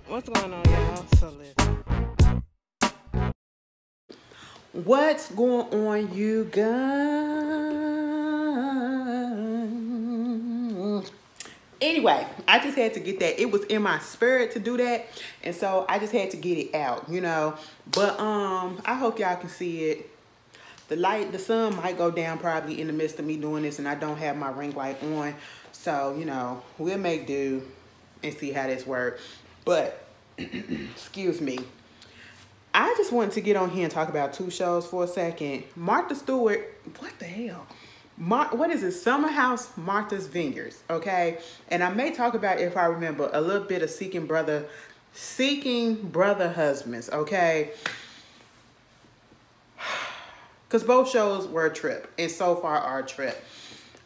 What's going on, y'all? So listen. What's going on, you guys? Anyway, I just had to get that. It was in my spirit to do that, and so I just had to get it out, you know. But I hope y'all can see it. The sun might go down probably in the midst of me doing this, and I don't have my ring light on, so you know we'll make do and see how this works. But excuse me. I just wanted to get on here and talk about two shows for a second. Martha Stewart, what the hell? What is it? Summer House, Martha's Vineyards, okay? And I may talk about, if I remember, a little bit of Seeking Brother Husbands, okay? Because both shows were a trip, and so far are a trip.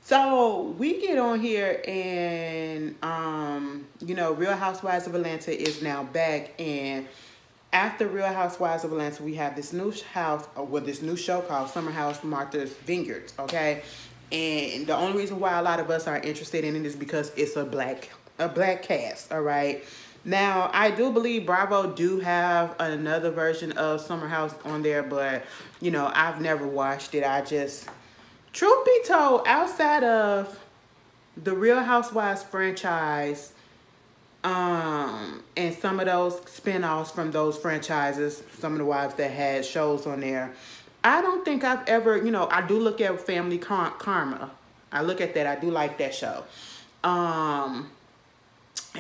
So we get on here and, you know, Real Housewives of Atlanta is now back, and after Real Housewives of Atlanta, we have this new this new show called Summer House Martha's Vineyards, okay? And the only reason why a lot of us are interested in it is because it's a black cast, all right? Now, I do believe Bravo do have another version of Summer House on there, but, you know, I've never watched it. Truth be told, outside of the Real Housewives franchise, and some of those spinoffs from those franchises, some of the wives that had shows on there, I don't think I've ever, you know, I do look at Family Karma. I look at that. I do like that show. And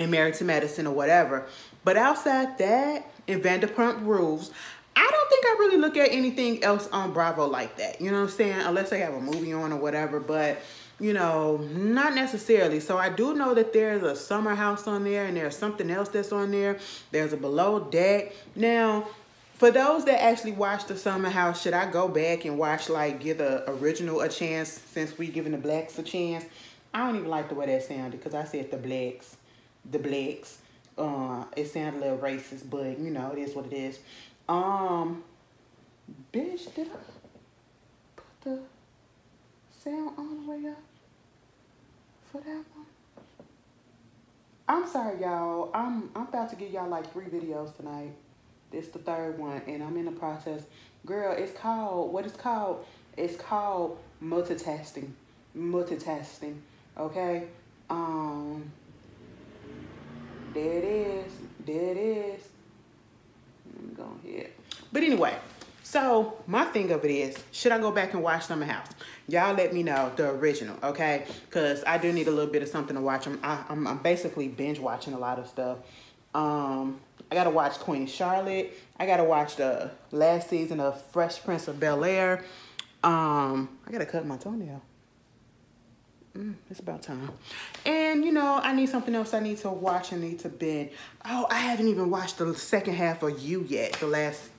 Married to Medicine or whatever. But outside that, and Vanderpump Rules, I don't think I really look at anything else on Bravo like that. You know what I'm saying? Unless they have a movie on or whatever. But you know, not necessarily. So I do know that there's a Summer House on there, and there's something else that's on there. There's a Below Deck. Now, for those that actually watch the Summer House, should I go back and watch, like, give the original a chance since we giving the blacks a chance? I don't even like the way that sounded because I said the blacks. The blacks. It sounded a little racist, but, you know, it is what it is. Bitch, did I put the sound all the way up for that one? I'm sorry, y'all. I'm about to give y'all like 3 videos tonight. This the 3rd one, and I'm in the process. Girl, it's called, what it's called? It's called multitasking. Multitasking, okay? There it is. There it is. Let me go ahead. But anyway, so my thing of it is, should I go back and watch Summer House? Y'all let me know the original, okay? Because I do need a little bit of something to watch. I'm basically binge watching a lot of stuff. I got to watch Queen Charlotte. I got to watch the last season of Fresh Prince of Bel-Air. I got to cut my toenail. It's about time. And, you know, I need something else I need to watch and need to binge. Oh, I haven't even watched the second half of You yet,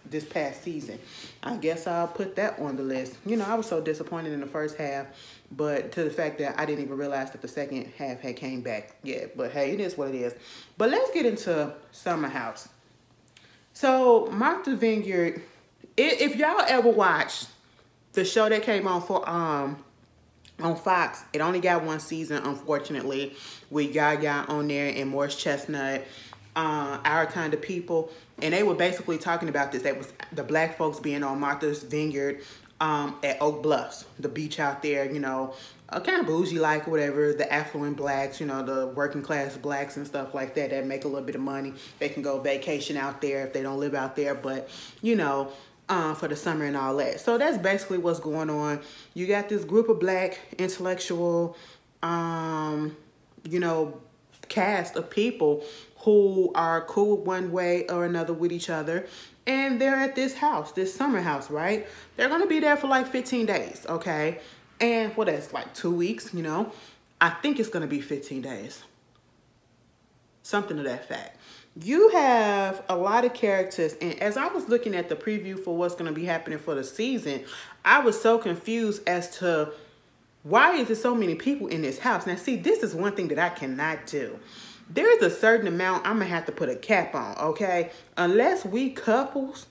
this past season. I guess I'll put that on the list. You know, I was so disappointed in the first half, but to the fact that I didn't even realize that the second half had came back yet. But hey, it is what it is. But let's get into Summer House. So, Martha's Vineyard, if y'all ever watched the show that came on for on Fox, it only got 1 season, unfortunately, with Yaya on there and Morris Chestnut, Our Kind of People. And they were basically talking about this. That was the black folks being on Martha's Vineyard at Oak Bluffs, the beach out there, you know, kind of bougie like, whatever, the affluent blacks, you know, the working class blacks and stuff like that that make a little bit of money. They can go vacation out there if they don't live out there, but, you know, for the summer and all that. So that's basically what's going on. You got this group of black intellectual, you know, cast of people who are cool one way or another with each other. And they're at this house, this summer house, right? They're going to be there for like 15 days, okay? And what is like 2 weeks, you know? I think it's going to be 15 days. Something to that fact. You have a lot of characters, and as I was looking at the preview for what's going to be happening for the season, I was so confused as to why is there so many people in this house. Now, see, this is one thing that I cannot do. There is a certain amount I'm going to have to put a cap on, okay? Unless we couples,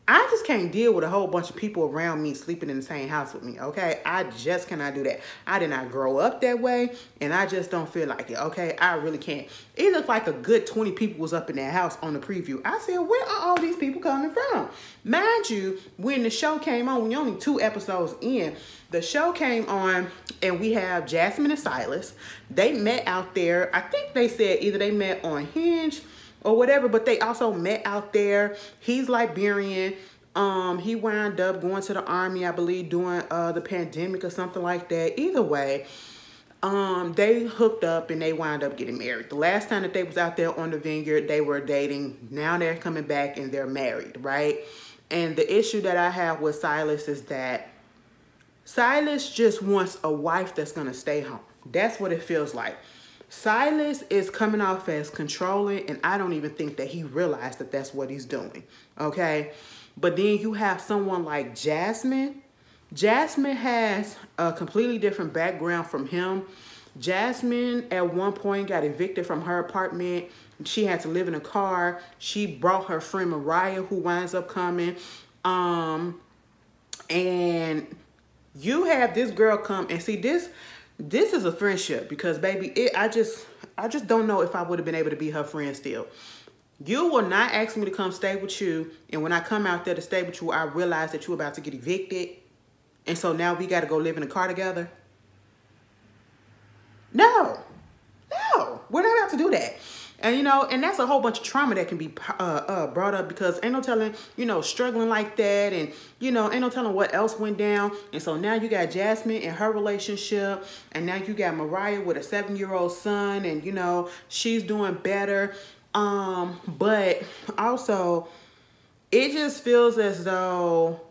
I just can't deal with a whole bunch of people around me sleeping in the same house with me, okay? I just cannot do that. I did not grow up that way, and I just don't feel like it, okay? I really can't. It looked like a good 20 people was up in that house on the preview. I said, where are all these people coming from? Mind you, when the show came on, when only 2 episodes in, the show came on, and we have Jasmine and Silas. They met out there. I think they said either they met on Hinge or whatever, but they also met out there. He's Liberian. He wound up going to the army, I believe, during the pandemic or something like that. Either way, they hooked up and they wound up getting married. The last time that they was out there on the Vineyard, they were dating. Now they're coming back and they're married, right? And the issue that I have with Silas is that Silas just wants a wife that's going to stay home. That's what it feels like. Silas is coming off as controlling, and I don't even think that he realized that that's what he's doing, okay? But then you have someone like Jasmine. Jasmine has a completely different background from him. Jasmine, at one point, got evicted from her apartment. She had to live in a car. She brought her friend Mariah, who winds up coming. And you have this girl come and see this. This is a friendship because, baby, I just don't know if I would have been able to be her friend still. You will not ask me to come stay with you, and when I come out there to stay with you, I realize that you're about to get evicted, and so now we got to go live in a car together. No, we're not about to do that. And, you know, and that's a whole bunch of trauma that can be brought up because ain't no telling, you know, struggling like that. And, you know, ain't no telling what else went down. And so now you got Jasmine and her relationship. And now you got Mariah with a 7-year-old son. And, you know, she's doing better. But also, it just feels as though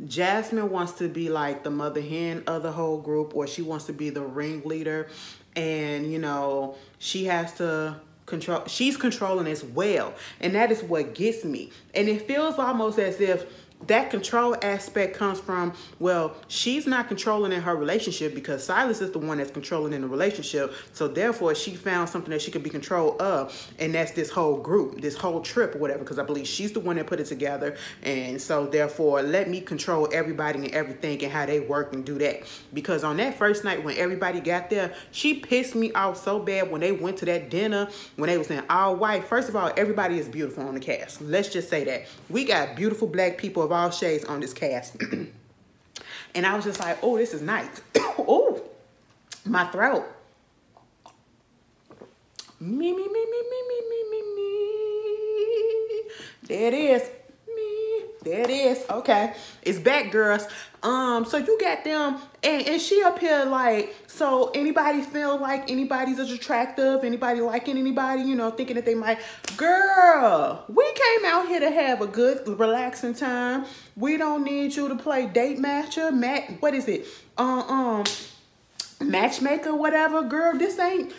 Jasmine wants to be like the mother hen of the whole group, or she wants to be the ringleader. And, you know, she has to control, she's controlling as well. And that is what gets me. And it feels almost as if that control aspect comes from, well, she's not controlling in her relationship because Silas is the one that's controlling in the relationship. So therefore, she found something that she could be control of. And that's this whole group, this whole trip or whatever, because I believe she's the one that put it together. And so therefore, let me control everybody and everything and how they work and do that. Because on that first night when everybody got there, she pissed me off so bad when they went to that dinner, when they was in all white. First of all, everybody is beautiful on the cast. Let's just say that. We got beautiful black people of all shades on this cast. And I was just like, oh, this is nice. Oh, my throat. Me. There it is. Me. There it is. Okay. It's back, girls. So you got them, and she up here like, so anybody feel like anybody's as attractive, anybody liking anybody, you know, thinking that they might. Girl, we came out here to have a good, relaxing time. We don't need you to play date matcher, what is it? Matchmaker, whatever. Girl, this ain't,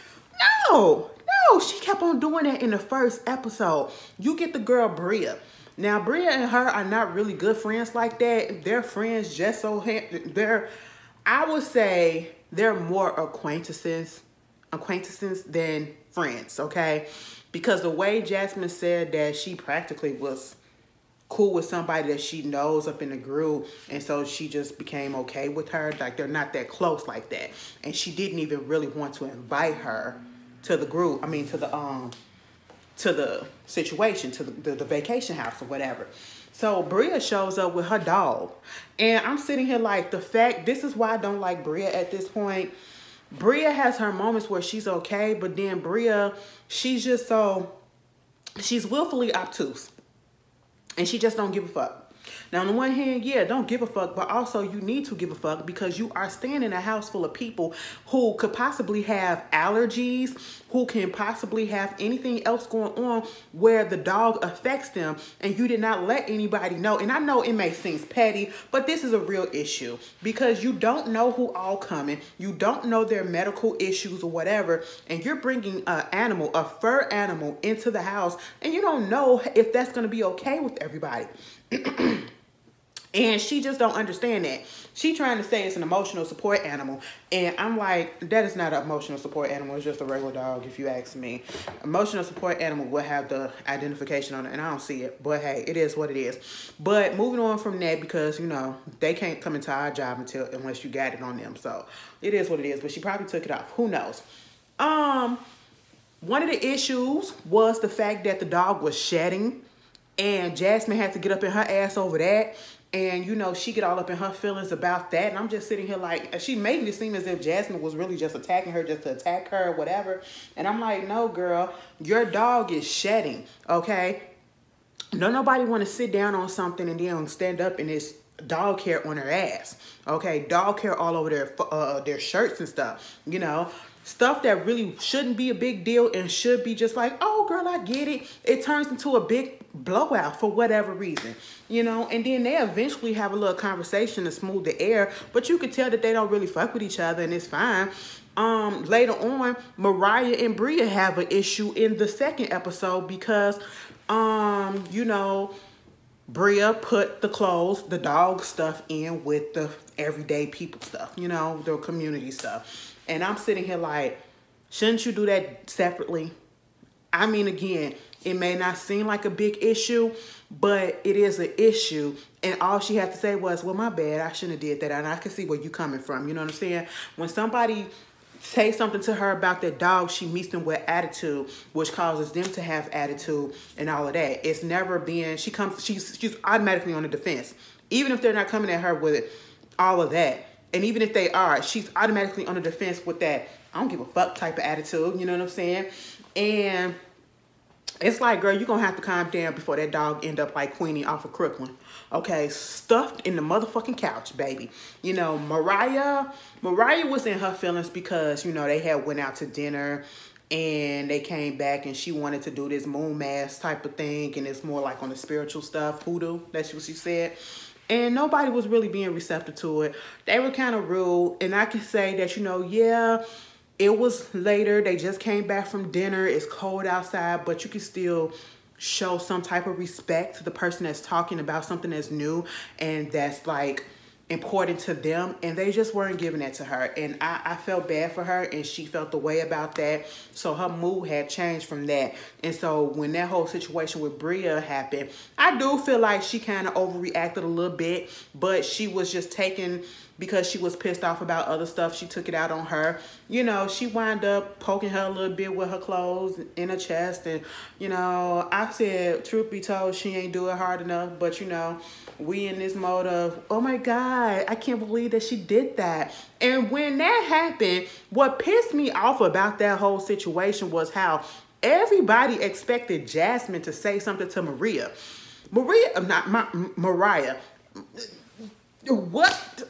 no, she kept on doing that in the first episode. You get the girl Bria. Now, Bria and her are not really good friends like that. They're friends just so, I would say they're more acquaintances than friends, okay? Because the way Jasmine said that she practically was cool with somebody that she knows up in the group, and so she just became okay with her. Like, they're not that close like that. And she didn't even really want to invite her to the group, to the situation, to the vacation house or whatever. So Bria shows up with her dog. And I'm sitting here like, this is why I don't like Bria at this point. Bria has her moments where she's okay, but then Bria, she's willfully obtuse. And she just don't give a fuck. Now, on the one hand, yeah, don't give a fuck, but also you need to give a fuck because you are staying in a house full of people who could possibly have allergies, who can possibly have anything else going on where the dog affects them, and you did not let anybody know. And I know it may seem petty, but this is a real issue because you don't know who all coming. You don't know their medical issues or whatever, and you're bringing a fur animal into the house, and you don't know if that's going to be okay with everybody. And she just don't understand that. She trying to say it's an emotional support animal. And I'm like, that is not an emotional support animal. It's just a regular dog, if you ask me. Emotional support animal will have the identification on it, and I don't see it. But hey, it is what it is. But moving on from that, because, you know, they can't come into our job unless you got it on them. So it is what it is. But she probably took it off. Who knows? One of the issues was the fact that the dog was shedding. And Jasmine had to get up in her ass over that. And, you know, she get all up in her feelings about that. And I'm just sitting here like, she made it seem as if Jasmine was really just attacking her just to attack her or whatever. And I'm like, no, girl, your dog is shedding, okay? No, nobody want to sit down on something and then stand up and it's dog hair on her ass, okay? Dog hair all over their shirts and stuff, you know? Stuff that really shouldn't be a big deal and should be just like, oh, girl, I get it. It turns into a big blowout for whatever reason, you know? And then they eventually have a little conversation to smooth the air, but you could tell that they don't really fuck with each other, and it's fine. Later on, Mariah and Bria have an issue in the second episode because, you know, Bria put the clothes, the dog stuff in with the everyday people stuff, you know, the community stuff. And I'm sitting here like, shouldn't you do that separately? I mean, again, it may not seem like a big issue, but it is an issue. And all she had to say was, well, my bad, I shouldn't have did that. And I can see where you're coming from. You know what I'm saying? When somebody say something to her about that dog, she meets them with attitude, which causes them to have attitude and all of that. It's never been, she's automatically on the defense. Even if they're not coming at her with all of that. And even if they are, she's automatically on the defense with that I don't give a fuck type of attitude. You know what I'm saying? And it's like, girl, you're going to have to calm down before that dog end up like Queenie off of Crooklyn. Okay, stuffed in the motherfucking couch, baby. You know, Mariah was in her feelings because, you know, they had went out to dinner and they came back and she wanted to do this moon mass type of thing. And it's more like on the spiritual stuff, hoodoo. That's what she said. And nobody was really being receptive to it. They were kind of rude. And I can say that, you know, yeah, it was later. They just came back from dinner. It's cold outside, but you can still show some type of respect to the person that's talking about something that's new and that's like important to them, and they just weren't giving that to her. And I felt bad for her, and she felt the way about that. So her mood had changed from that. And so when that whole situation with Bria happened, I do feel like she kind of overreacted a little bit, but she was just taking, because she was pissed off about other stuff, she took it out on her. You know, she wound up poking her a little bit with her clothes in her chest. And, you know, I said, truth be told, she ain't do it hard enough. But, you know, we in this mode of, oh my God, I can't believe that she did that. And when that happened, what pissed me off about that whole situation was how everybody expected Jasmine to say something to Mariah. Mariah. What?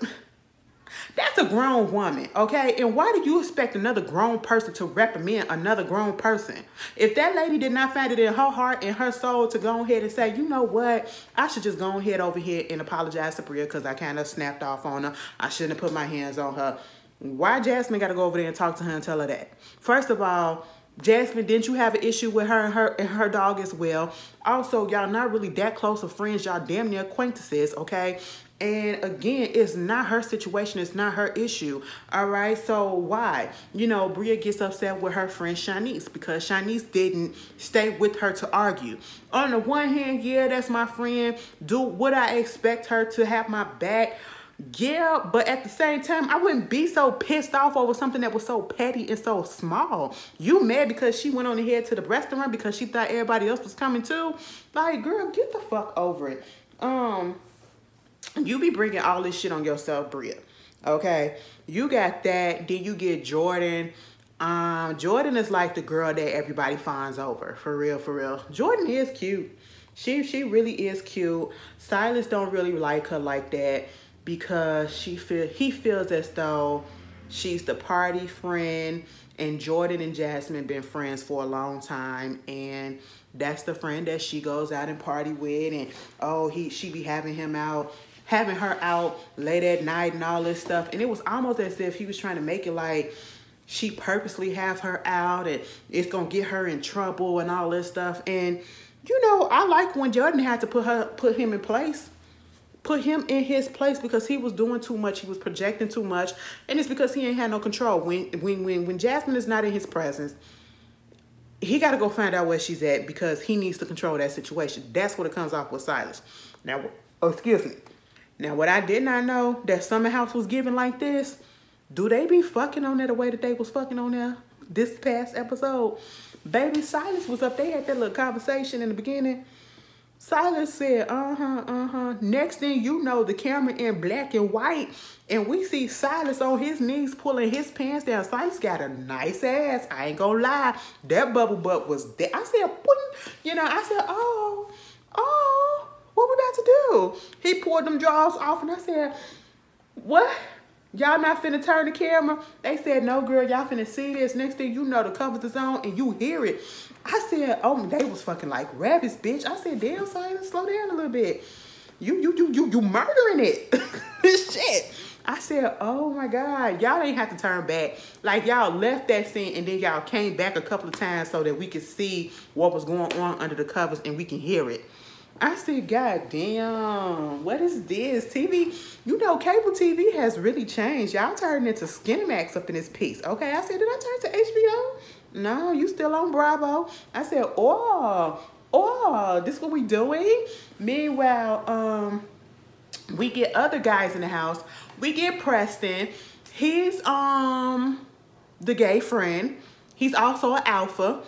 That's a grown woman, okay? And why do you expect another grown person to reprimand another grown person? If that lady did not find it in her heart and her soul to go ahead and say, you know what? I should just go ahead over here and apologize to Bria because I kind of snapped off on her. I shouldn't have put my hands on her. Why Jasmine got to go over there and talk to her and tell her that? First of all, Jasmine, didn't you have an issue with her and her dog as well? Also, y'all not really that close of friends. Y'all damn near acquaintances, okay? And again, it's not her situation. It's not her issue. All right. So why? You know, Bria gets upset with her friend Shanice because Shanice didn't stay with her to argue. On the one hand, yeah, that's my friend. Would I expect her to have my back? Yeah, but at the same time, I wouldn't be so pissed off over something that was so petty and so small. You mad because she went on ahead to the restaurant because she thought everybody else was coming too? Like, girl, get the fuck over it. You be bringing all this shit on yourself, Bria. Okay? You got that. Then you get Jordan. Jordan is like the girl that everybody finds over. For real, for real. Jordan is cute. She really is cute. Silas don't really like her like that because he feels as though she's the party friend, and Jordan and Jasmine been friends for a long time, and that's the friend that she goes out and party with, and oh, she be having her out late at night and all this stuff. And it was almost as if he was trying to make it like she purposely have her out and it's gonna get her in trouble and all this stuff. And you know, I like when Jordan had to put him in place. put him in his place because he was doing too much. He was projecting too much. And it's because he ain't had no control. When Jasmine is not in his presence, he got to go find out where she's at because he needs to control that situation. That's what it comes off with Silas. Now, excuse me. Now, what I did not know that Summer House was giving like this, do they be fucking on there the way that they was fucking on there this past episode? Baby, Silas was up. They had that little conversation in the beginning. Silas said, Next thing you know, the camera in black and white, and we see Silas on his knees pulling his pants down. Silas got a nice ass. I ain't gonna lie. That bubble butt was there. I said, I said, what we about to do? He pulled them drawers off, and I said, what? Y'all not finna turn the camera? They said, no, girl, y'all finna see this. Next thing you know, the covers is on, and you hear it. I said, oh, they was fucking like rabbits, bitch. I said, damn, Silas, slow down a little bit. You murdering it. Shit. I said, oh my God, y'all ain't have to turn back. Like, y'all left that scene and then y'all came back a couple of times so that we could see what was going on under the covers and we can hear it. I said, God damn, what is this? TV, cable TV has really changed. Y'all turned into Skinemax up in this piece. Okay, I said, did I turn to HBO? No, you still on Bravo. I said, this what we doing? Meanwhile, we get other guys in the house. We get Preston. He's the gay friend. He's also an alpha.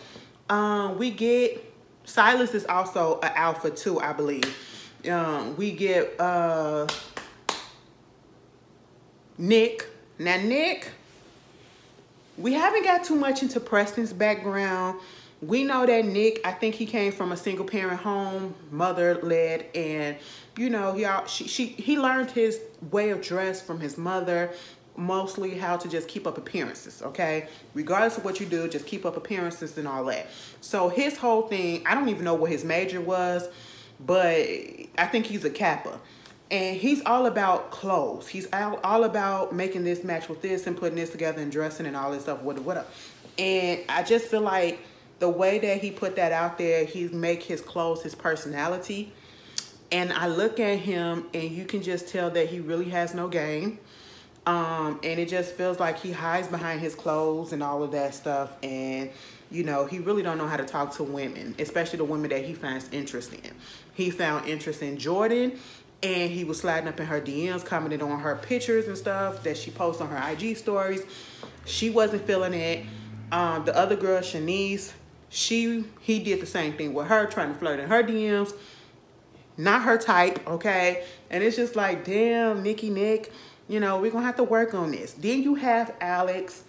We get Silas is also an alpha too, I believe. We get Nick. Now Nick, we haven't got too much into Preston's background. We know that Nick, I think he came from a single parent home, mother-led, and he learned his way of dress from his mother, mostly how to just keep up appearances, okay? Regardless of what you do, just keep up appearances and all that. So his whole thing, I don't even know what his major was, but I think he's a Kappa. And he's all about clothes. He's all about making this match with this and putting this together and dressing and all this stuff, whatever. And I just feel like the way that he put that out there, he make his clothes his personality. And I look at him and you can just tell that he really has no game. And it just feels like he hides behind his clothes and all of that stuff. And, he really don't know how to talk to women, especially the women that he finds interest in. He found interest in Jordan, and he was sliding up in her DMs, commenting on her pictures and stuff that she posts on her IG stories. She wasn't feeling it. The other girl, Shanice, he did the same thing with her, trying to flirt in her DMs. Not her type, okay? And it's just like, damn, Nick, we're going to have to work on this. Then you have Alex.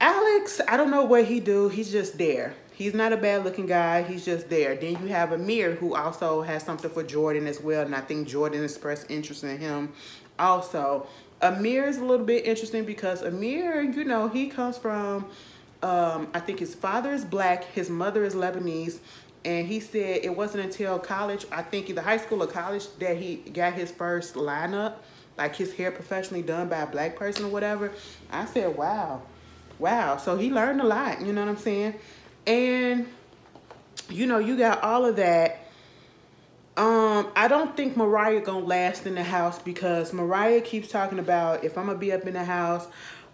Alex, I don't know what he do. He's just there. He's not a bad-looking guy. He's just there. Then you have Amir, who also has something for Jordan as well, and I think Jordan expressed interest in him also. Amir is a little bit interesting because Amir, he comes from, I think his father is black, his mother is Lebanese, and he said it wasn't until college, I think either high school or college, that he got his first lineup, like his hair professionally done by a black person or whatever. I said, wow. So he learned a lot, you know what I'm saying? And, you got all of that. I don't think Mariah gonna last in the house because Mariah keeps talking about if I'm gonna be up in the house,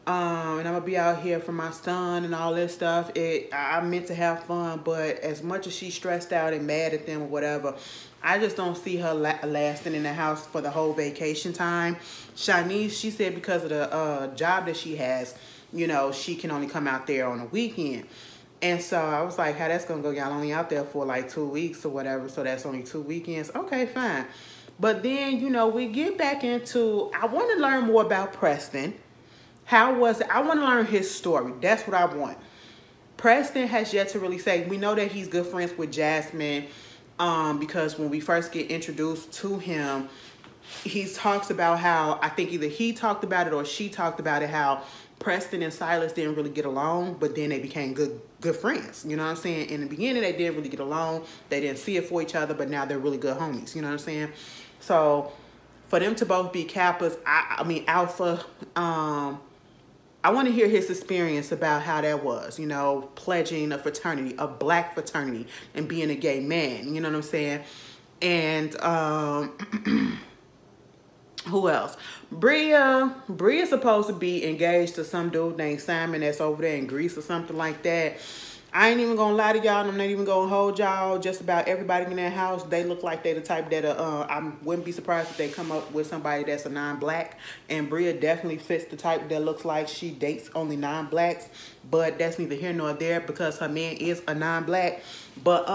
and I'm gonna be out here for my son and all this stuff. I meant to have fun, but as much as she's stressed out and mad at them or whatever, I just don't see her lasting in the house for the whole vacation time. Shanice, she said because of the job that she has, she can only come out there on a weekend. And so I was like, how that's going to go? Y'all only out there for like 2 weeks or whatever. So that's only 2 weekends. Okay, fine. But then, we get back into, I want to learn more about Preston. How was it? I want to learn his story. That's what I want. Preston has yet to really say. We know that he's good friends with Jasmine because when we first get introduced to him, he talks about how, I think either he talked about it or she talked about it, how Preston and Silas didn't really get along, but then they became good friends. You know what I'm saying? In the beginning, they didn't really get along. They didn't see it for each other, but now they're really good homies. You know what I'm saying? So for them to both be Kappas, I mean Alpha, I want to hear his experience about how that was, pledging a fraternity, a black fraternity, and being a gay man. You know what I'm saying? And Who else? Bria's supposed to be engaged to some dude named Simon that's over there in Greece or something like that. I ain't even gonna lie to y'all, and I'm not even gonna hold y'all. Just about everybody in that house, they look like they the type that I wouldn't be surprised if they come up with somebody that's a non-black. And Bria definitely fits the type that looks like she dates only non-blacks. But that's neither here nor there because her man is a non-black. But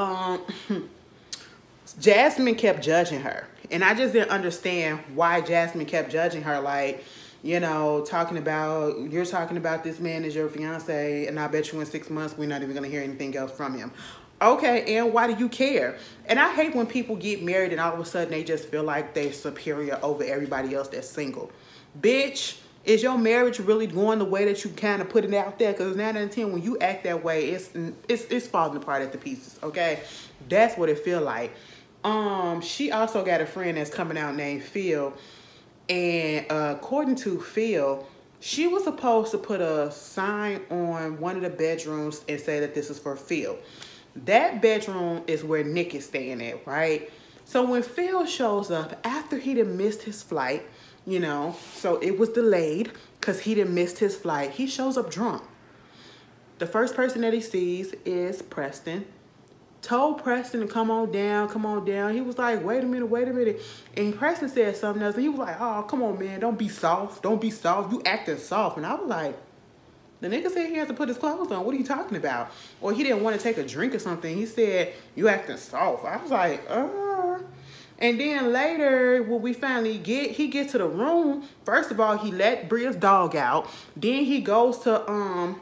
Jasmine kept judging her, and I just didn't understand why Jasmine kept judging her. Like, you know, you're talking about this man as your fiance, and I bet you in 6 months we're not even gonna hear anything else from him. Okay, and why do you care? And I hate when people get married and all of a sudden they just feel like they're superior over everybody else that's single. Bitch, is your marriage really going the way that you kind of put it out there? Because 9 out of 10, when you act that way, it's falling apart at the pieces. Okay, that's what it feel like. She also got a friend that's coming out named Phil. And according to Phil, she was supposed to put a sign on one of the bedrooms and say that this is for Phil. That bedroom is where Nick is staying at, right? So when Phil shows up after he done missed his flight, you know, so it was delayed because he done missed his flight. He shows up drunk. The first person that he sees is Preston. Told Preston to come on down, come on down. He was like, wait a minute. And Preston said something else. And he was like, oh, come on, man. Don't be soft. Don't be soft. You acting soft. And I was like, the nigga said he has to put his clothes on. What are you talking about? Or he didn't want to take a drink or something. He said, you acting soft. I was like, And then later, when we finally he gets to the room. First of all, he let Bria's dog out. Then he goes to,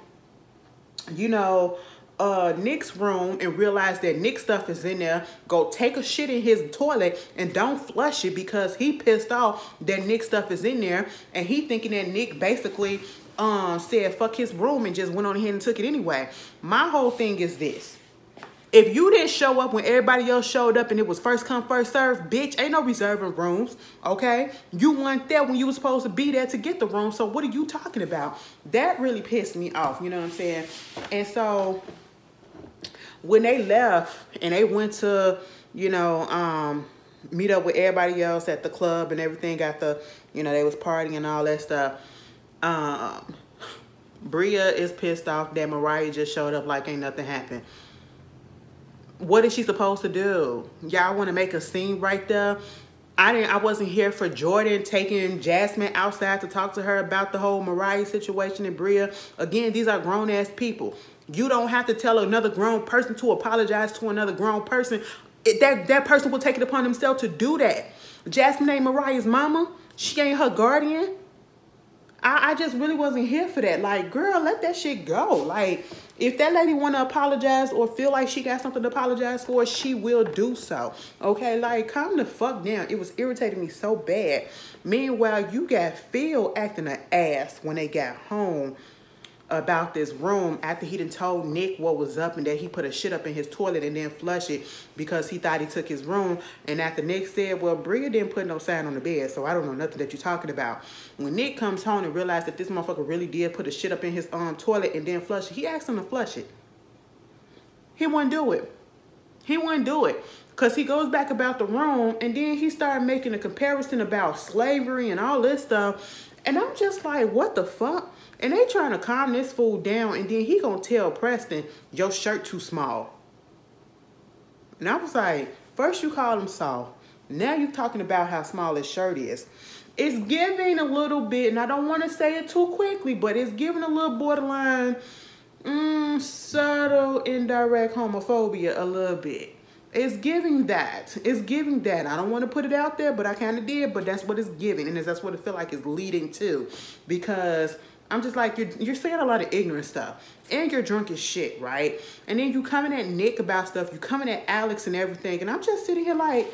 Nick's room and realize that Nick's stuff is in there. Go take a shit in his toilet and don't flush it because he pissed off that Nick's stuff is in there, and he thinking that Nick basically said fuck his room and just went on ahead and took it anyway. My whole thing is this: if you didn't show up when everybody else showed up and it was first come first serve, bitch, ain't no reserving rooms, okay? You weren't there when you were supposed to be there to get the room, so what are you talking about? That really pissed me off, you know what I'm saying? And so when they left and they went to, meet up with everybody else at the club and everything, they was partying and all that stuff, Bria is pissed off that Mariah just showed up like ain't nothing happened. What is she supposed to do? Y'all want to make a scene right there? I wasn't here for Jordan taking Jasmine outside to talk to her about the whole Mariah situation and Bria. Again, these are grown-ass people. You don't have to tell another grown person to apologize to another grown person. That person will take it upon themselves to do that. Jasmine ain't Mariah's mama. She ain't her guardian. I just really wasn't here for that. Like, girl, let that shit go. Like, if that lady want to apologize or feel like she got something to apologize for, she will do so. Okay, like, calm the fuck down. It was irritating me so bad. Meanwhile, you got Phil acting an ass when they got home about this room after he done told Nick what was up and that he put a shit up in his toilet and then flush it because he thought he took his room. And after Nick said, well, Bria didn't put no sign on the bed, so I don't know nothing that you're talking about. When Nick comes home and realized that this motherfucker really did put a shit up in his toilet and then flush it, he asked him to flush it. He wouldn't do it. He wouldn't do it. Because he goes back about the room and then he started making a comparison about slavery and all this stuff. And I'm just like, what the fuck? And they trying to calm this fool down, and then he gonna tell Preston, your shirt too small. And I was like, first you call him soft, now you talking about how small his shirt is. It's giving a little bit, and I don't want to say it too quickly, but it's giving a little borderline, subtle, indirect homophobia a little bit. It's giving that. It's giving that. I don't want to put it out there, but I kind of did, but that's what it's giving, and that's what it feel like it's leading to, because I'm just like, you're saying a lot of ignorant stuff. And you're drunk as shit, right? And then you coming at Nick about stuff. You coming at Alex and everything. And I'm just sitting here like,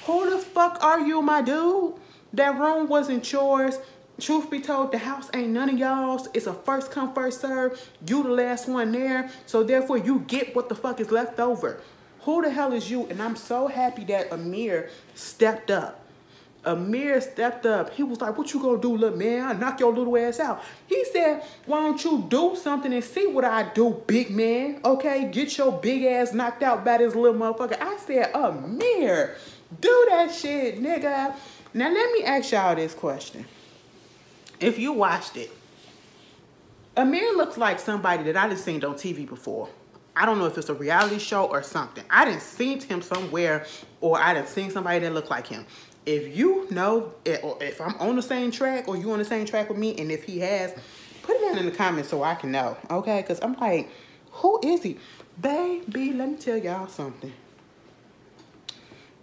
who the fuck are you, my dude? That room wasn't yours. Truth be told, the house ain't none of y'all's. It's a first come, first serve. You the last one there. So therefore, you get what the fuck is left over. Who the hell is you? And I'm so happy that Amir stepped up. Amir stepped up. He was like, what you gonna do, little man? I'll knock your little ass out. He said, why don't you do something and see what I do, big man? Okay, get your big ass knocked out by this little motherfucker. I said, Amir, do that shit, nigga. Now, let me ask y'all this question. If you watched it, Amir looks like somebody that I done seen on TV before. I don't know if it's a reality show or something. I done seen him somewhere, or I done seen somebody that looked like him. If you know, or if I'm on the same track, or you on the same track with me, and if he has, put it down in the comments so I can know, okay? Because I'm like, who is he? Baby, let me tell y'all something.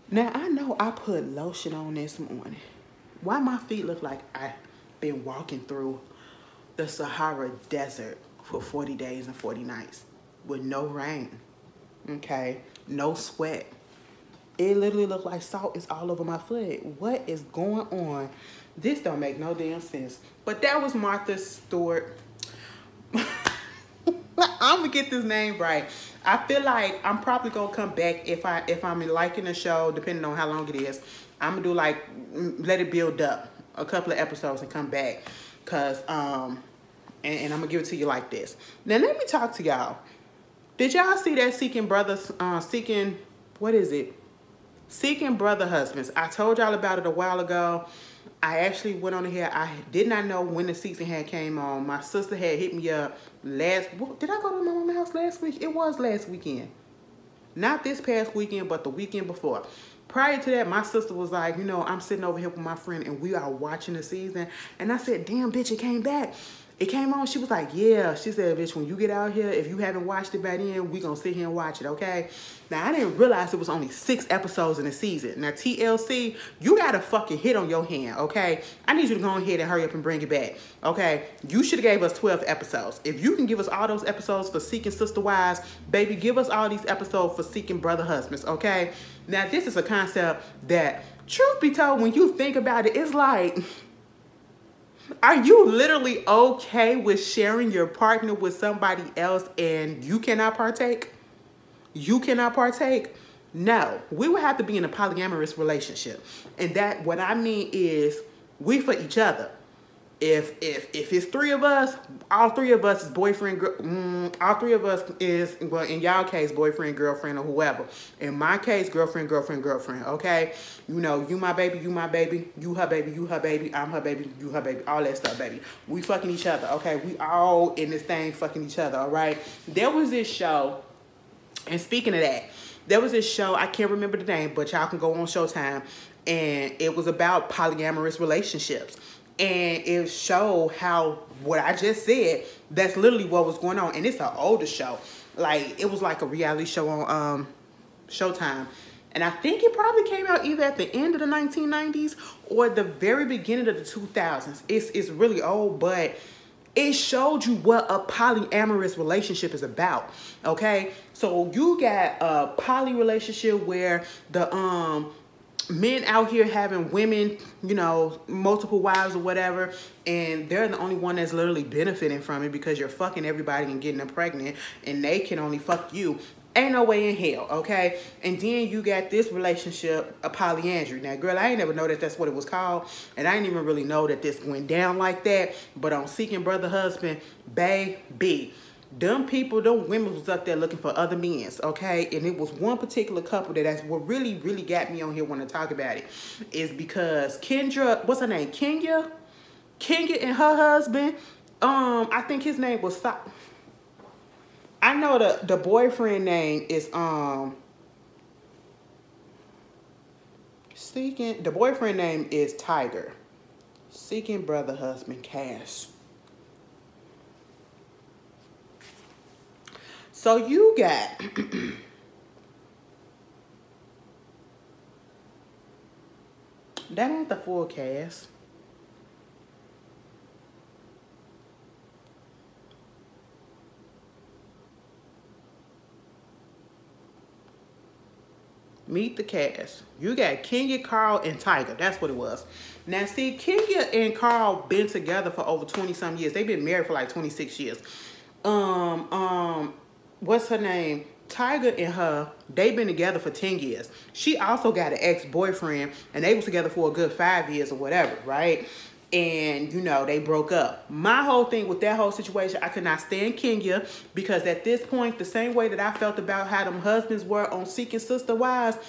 Now, I know I put lotion on this morning. Why my feet look like I've been walking through the Sahara Desert for 40 days and 40 nights with no rain, okay? No sweat. It literally looked like salt is all over my foot. What is going on? This don't make no damn sense. But that was Martha Stewart. I'm gonna get this name right. I feel like I'm probably gonna come back if I'm liking the show, depending on how long it is. I'm gonna do like, let it build up a couple of episodes and come back. Cause and I'm gonna give it to you like this. Now let me talk to y'all. Did y'all see that Seeking Brother Husbands? I told y'all about it a while ago. I actually went on here. I did not know when the season had came on. My sister had hit me up did I go to my mama's house last week? It was last weekend. Not this past weekend, but the weekend before. Prior to that, my sister was like, you know, I'm sitting over here with my friend and we are watching the season. And I said, damn, bitch, it came back. It came on. She was like, yeah. She said, bitch, when you get out here, if you haven't watched it by then, we gonna sit here and watch it, okay? Now, I didn't realize it was only 6 episodes in the season. Now, TLC, you got a fucking hit on your hand, okay? I need you to go ahead and hurry up and bring it back, okay? You should have gave us 12 episodes. If you can give us all those episodes for Seeking Sister Wives, baby, give us all these episodes for Seeking Brother Husbands, okay? Now, this is a concept that, truth be told, when you think about it, it's like, are you literally okay with sharing your partner with somebody else and you cannot partake? You cannot partake? No. We would have to be in a polyamorous relationship. And that, what I mean is, we for each other. If it's 3 of us, all 3 of us is boyfriend, all 3 of us is, well, in y'all case, boyfriend, girlfriend, or whoever. In my case, girlfriend, okay? You know, you my baby, you her baby, I'm her baby, you her baby, all that stuff, baby. We fucking each other, okay? We all in this thing fucking each other, all right? There was this show, and speaking of that, there was this show, I can't remember the name, but y'all can go on Showtime, and it was about polyamorous relationships. And it showed how what I just said, that's literally what was going on. And it's an older show. Like, it was like a reality show on Showtime. And I think it probably came out either at the end of the 1990s or the very beginning of the 2000s. It's really old, but it showed you what a polyamorous relationship is about, okay? So you got a poly relationship where the men out here having women, you know, multiple wives or whatever, and they're the only one that's literally benefiting from it because you're fucking everybody and getting them pregnant, and they can only fuck you. Ain't no way in hell, okay? And then you got this relationship, a polyandry. Now, girl, I ain't never know that that's what it was called, and I didn't even really know that this went down like that, but on Seeking Brother Husband, baby, them people, them women was up there looking for other men, okay? And it was one particular couple that's what really got me on here wanting to talk about it, is because Kendra, what's her name? Kenya and her husband, I think his name was, I know the boyfriend name is, the boyfriend name is Tiger. Seeking Brother Husband, Cash. So you got that ain't the full cast. Meet the cast. You got Kenya, Carl, and Tiger. That's what it was. Now, see, Kenya and Carl been together for over 20-some years. They've been married for like 26 years. What's her name? Tiger and her, they've been together for 10 years. She also got an ex-boyfriend, and they was together for a good 5 years or whatever, right? And, you know, they broke up. My whole thing with that whole situation, I could not stand Kenya, because at this point, the same way that I felt about how them husbands were on Seeking Sister Wives,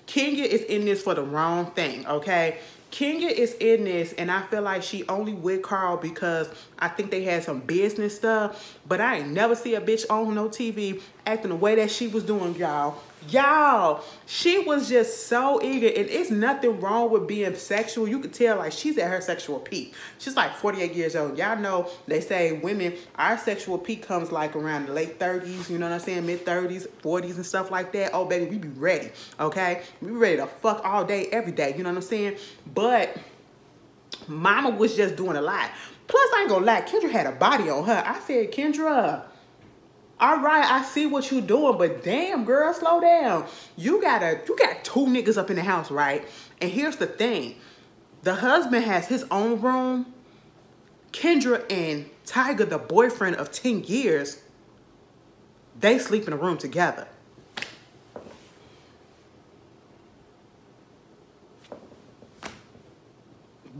Kenya is in this for the wrong thing, okay? Kenya is in this, and I feel like she only with Carl because I think they had some business stuff. But I ain't never see a bitch on no TV acting the way that she was doing, y'all. Y'all, she was just so eager, and it's nothing wrong with being sexual. You could tell, like, she's at her sexual peak. She's like 48 years old. Y'all know they say women, our sexual peak comes like around the late 30s, you know what I'm saying, mid 30s, 40s and stuff like that. Oh, baby, we be ready, okay? We be ready to fuck all day, every day, you know what I'm saying? But mama was just doing a lot. Plus, I ain't gonna lie, Kendra had a body on her. I said, Kendra, all right, I see what you doing, but damn, girl, slow down. You got two niggas up in the house, right? And here's the thing. The husband has his own room. Kendra and Tiger, the boyfriend of 10 years, they sleep in a room together.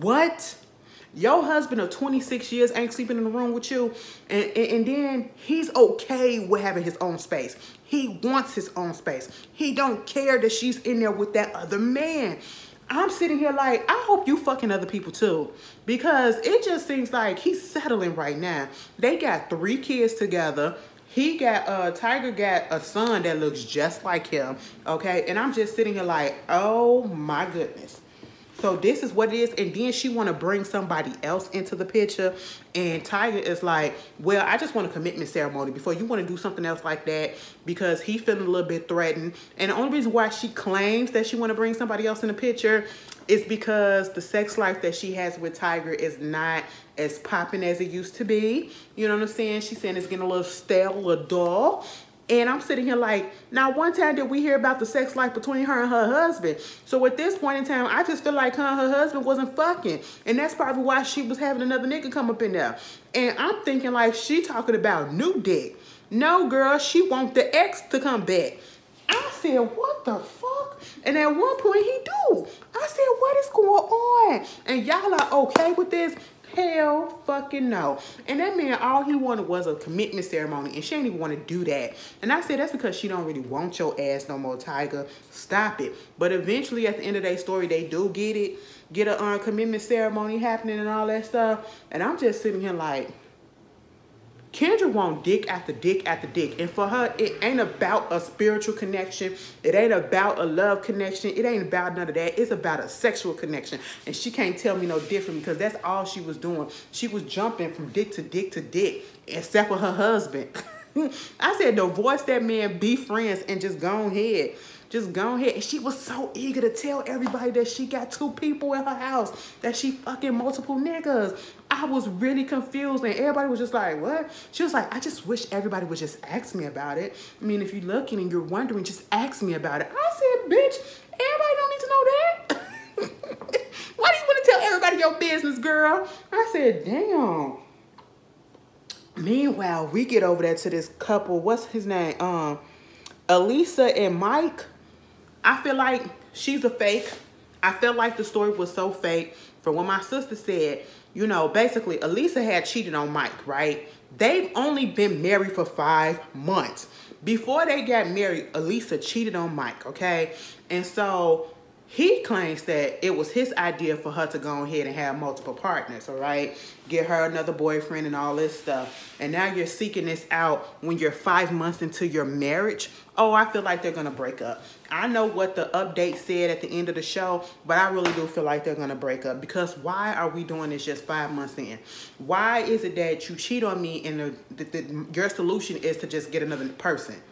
What? Your husband of 26 years ain't sleeping in the room with you, and then he's okay with having his own space. He wants his own space. He don't care that she's in there with that other man. I'm sitting here like, I hope you fucking other people too, because it just seems like he's settling right now. They got 3 kids together. He got, Tiger got a son that looks just like him, okay? And I'm just sitting here like, oh my goodness. So this is what it is, and then she want to bring somebody else into the picture, and Tiger is like, well, I just want a commitment ceremony before you want to do something else like that, because he feeling a little bit threatened. And the only reason why she claims that she want to bring somebody else in the picture is because the sex life that she has with Tiger is not as popping as it used to be. You know what I'm saying? She's saying it's getting a little stale, a little dull. And I'm sitting here like, now one time did we hear about the sex life between her and her husband? So at this point in time, I just feel like her and her husband wasn't fucking. And that's probably why she was having another nigga come up in there. And I'm thinking like she talking about new dick. No, girl, she want the ex to come back. I said, what the fuck? And at one point he do. I said, what is going on? And y'all are okay with this? Hell fucking no. And that man, all he wanted was a commitment ceremony, and she didn't even want to do that. And I said, that's because she don't really want your ass no more, Tiger. Stop it. But eventually, at the end of their story, they do get a commitment ceremony happening and all that stuff. And I'm just sitting here like, Kendra want dick after dick after dick. And for her, it ain't about a spiritual connection. It ain't about a love connection. It ain't about none of that. It's about a sexual connection. And she can't tell me no different, because that's all she was doing. She was jumping from dick to dick to dick, except for her husband. I said, divorce that man, be friends, and just go ahead. Just go ahead. And she was so eager to tell everybody that she got 2 people in her house, that she fucking multiple niggas. I was really confused, and everybody was just like, what? She was like, I just wish everybody would just ask me about it. I mean, if you're looking and you're wondering, just ask me about it. I said, bitch, everybody don't need to know that. Why do you want to tell everybody your business, girl? I said, damn. Meanwhile, we get over there to this couple. What's his name? Elisa and Mike. I feel like she's a fake. I felt like the story was so fake. From what my sister said, you know, basically, Elisa had cheated on Mike, right? They've only been married for 5 months. Before they got married, Elisa cheated on Mike, okay? And so he claims that it was his idea for her to go ahead and have multiple partners, all right? Get her another boyfriend and all this stuff. And now you're seeking this out when you're 5 months into your marriage. Oh, I feel like they're going to break up. I know what the update said at the end of the show, but I really do feel like they're going to break up, because why are we doing this just 5 months in? Why is it that you cheat on me and your solution is to just get another person?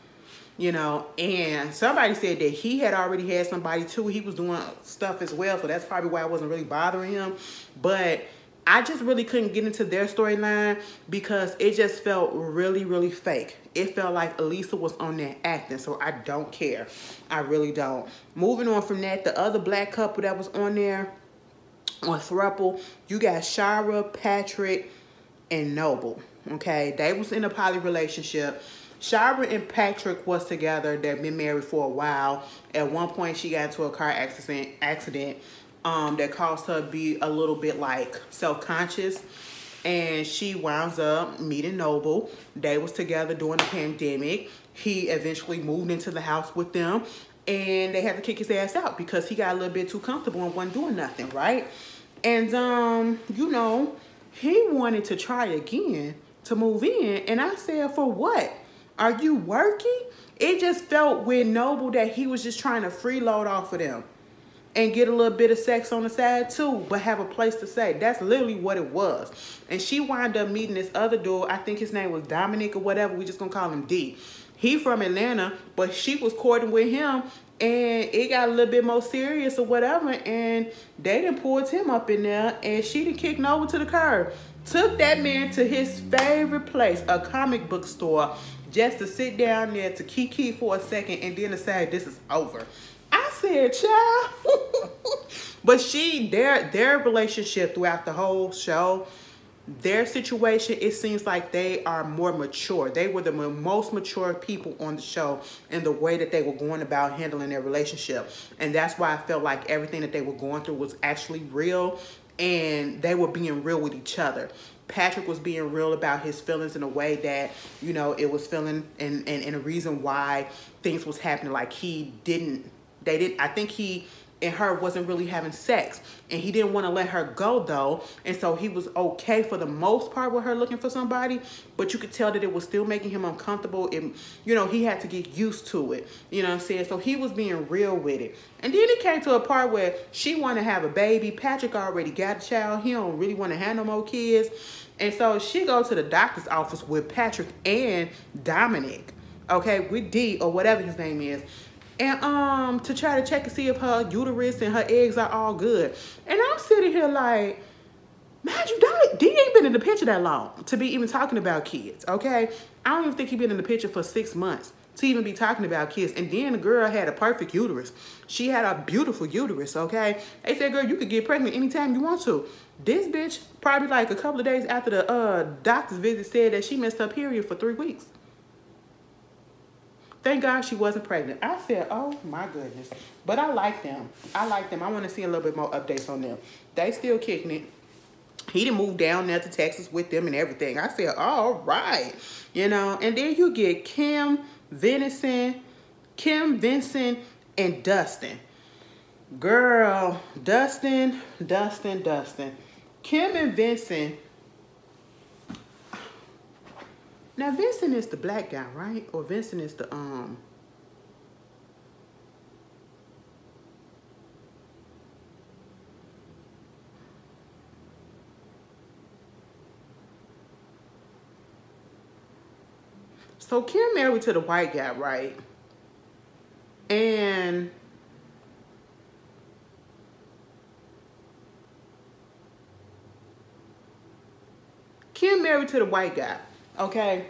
You know, and somebody said that he had already had somebody too. He was doing stuff as well, so that's probably why it wasn't really bothering him. But I just really couldn't get into their storyline, because it just felt really, really fake. It felt like Elisa was on there acting, so I don't care. I really don't. Moving on from that, the other black couple that was on there, on throuple, you got Shara, Patrick, and Noble. Okay, they was in a poly relationship. Shara and Patrick was together. They've been married for a while. At one point, she got into a car accident that caused her to be a little bit like self-conscious. And she winds up meeting Noble. They was together during the pandemic. he eventually moved into the house with them, and they had to kick his ass out because he got a little bit too comfortable and wasn't doing nothing, right? And, you know, he wanted to try again to move in. And I said, for what? Are you working? It just felt with Noble that he was just trying to freeload off of them and get a little bit of sex on the side too, but have a place to stay. That's literally what it was. And she wound up meeting this other dude. I think his name was Dominic or whatever. We just gonna call him D. He from Atlanta, but she was courting with him, and it got a little bit more serious or whatever, and they done pulled him up in there, and she done kicked Noble to the curb. Took that man to his favorite place, a comic book store, just to sit down there to kiki for a second and then decide this is over. I said, child. But their relationship throughout the whole show, their situation, it seems like they are more mature. They were the most mature people on the show in the way that they were going about handling their relationship. And that's why I felt like everything that they were going through was actually real, and they were being real with each other. Patrick was being real about his feelings in a way that, you know, it was feeling and a reason why things was happening. Like I think he and her wasn't really having sex, and he didn't want to let her go though, and so he was okay for the most part with her looking for somebody, but you could tell that it was still making him uncomfortable, and you know, he had to get used to it, you know what I'm saying? So he was being real with it. And then it came to a part where she wanted to have a baby. Patrick already got a child. He don't really want to have no more kids, and so she goes to the doctor's office with Patrick and Dominic, okay, with D or whatever his name is, and to try to check and see if her uterus and her eggs are all good. And I'm sitting here like, mind you, D ain't been in the picture that long to be even talking about kids, okay? I don't even think he been in the picture for 6 months to even be talking about kids. And then the girl had a perfect uterus. She had a beautiful uterus, okay? They said, girl, you could get pregnant anytime you want to. This bitch, probably like a couple of days after the doctor's visit, said that she missed her period for 3 weeks. Thank God she wasn't pregnant. I said, oh my goodness. But I like them. I like them. I want to see a little bit more updates on them. They still kicking it. He done moved down there to Texas with them and everything. I said, all right. You know, and then you get Kim, Vincent, and Dustin. Girl, Dustin. Kim and Vincent. Now, Vincent is the black guy, right? Or Vincent is the, So Kim married to the white guy, right? And Kim married to the white guy. Okay.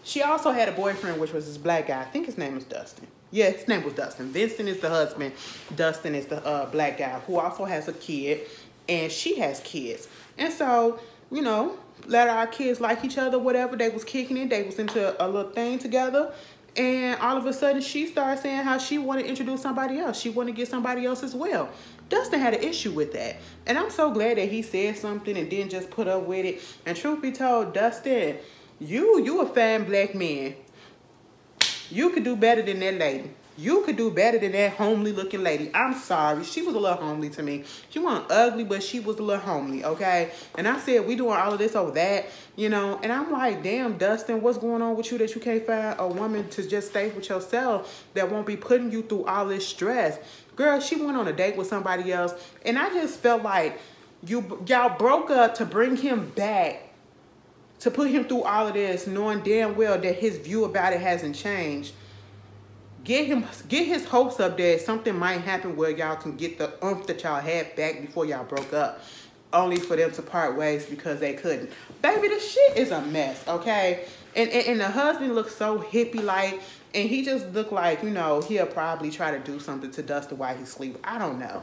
She also had a boyfriend, which was this black guy. I think his name was Dustin. Yeah, his name was Dustin. Vincent is the husband. Dustin is the black guy who also has a kid, and she has kids. And so, you know, let our kids like each other, whatever. They was kicking it. They was into a little thing together. And all of a sudden, she started saying how she wanted to introduce somebody else. She wanted to get somebody else as well. Dustin had an issue with that. And I'm so glad that he said something and didn't just put up with it. And truth be told, Dustin, you a fine black man. You could do better than that lady. You could do better than that homely looking lady. I'm sorry. She was a little homely to me. She wasn't ugly, but she was a little homely, okay? And I said, we doing all of this over that, you know? And I'm like, damn, Dustin, what's going on with you that you can't find a woman to just stay with yourself that won't be putting you through all this stress? Girl, she went on a date with somebody else. And I just felt like y'all broke up to bring him back, to put him through all of this, knowing damn well that his view about it hasn't changed. Get his hopes up that something might happen where y'all can get the oomph that y'all had back before y'all broke up, only for them to part ways because they couldn't. Baby, this shit is a mess, okay? And the husband looks so hippie-like, and he just looked like, you know, he'll probably try to do something to Dustin while he's asleep. I don't know.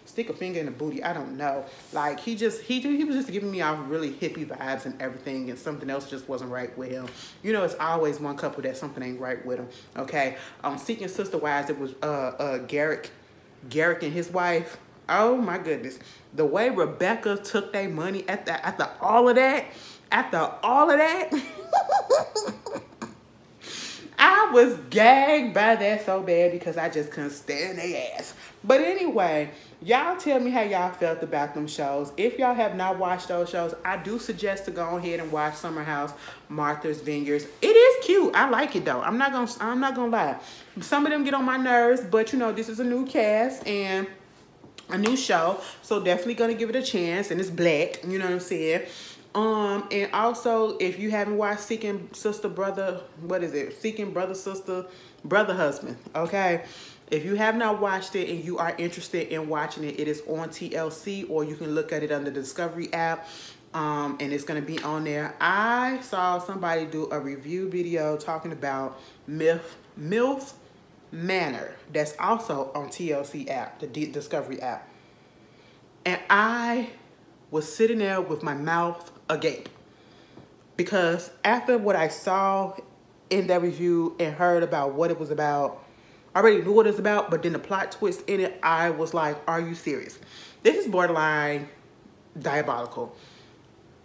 Stick a finger in the booty. I don't know. Like, he was just giving me all really hippie vibes and everything, and something else just wasn't right with him. You know, it's always one couple that something ain't right with him, okay? Seeking Sister Wives, it was Garrick and his wife. Oh, my goodness. The way Rebecca took their money after all of that, I was gagged by that so bad because I just couldn't stand their ass. But anyway, y'all tell me how y'all felt about them shows. If y'all have not watched those shows, I do suggest to go ahead and watch Summer House, Martha's Vineyards. It is cute. I like it though. I'm not gonna lie. Some of them get on my nerves, but you know, this is a new cast and a new show, so definitely gonna give it a chance. And it's black, you know what I'm saying? And also, if you haven't watched Seeking Sister Brother, what is it? Seeking Brother Sister Brother Husband, okay? If you have not watched it and you are interested in watching it, it is on TLC, or you can look at it on the Discovery app, and it's going to be on there. I saw somebody do a review video talking about MILF Manor. That's also on TLC app, the Discovery app. And I was sitting there with my mouth agape, because after what I saw in that review and heard about what it was about, I already knew what it was about, but then the plot twist in it, I was like, are you serious? This is borderline diabolical.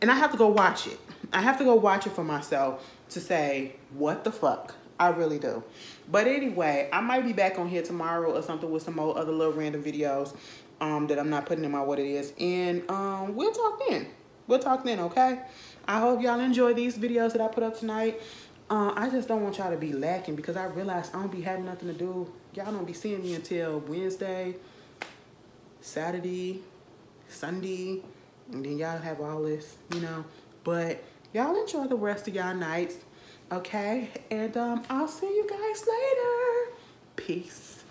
And I have to go watch it. I have to go watch it for myself to say, what the fuck? I really do. But anyway, I might be back on here tomorrow or something with some more other little random videos that I'm not putting in my what it is. And we'll talk then. We'll talk then, okay? I hope y'all enjoy these videos that I put up tonight. I just don't want y'all to be lacking, because I realize I don't be having nothing to do. Y'all don't be seeing me until Wednesday, Saturday, Sunday, and then y'all have all this, you know. But y'all enjoy the rest of y'all nights, okay? And I'll see you guys later. Peace.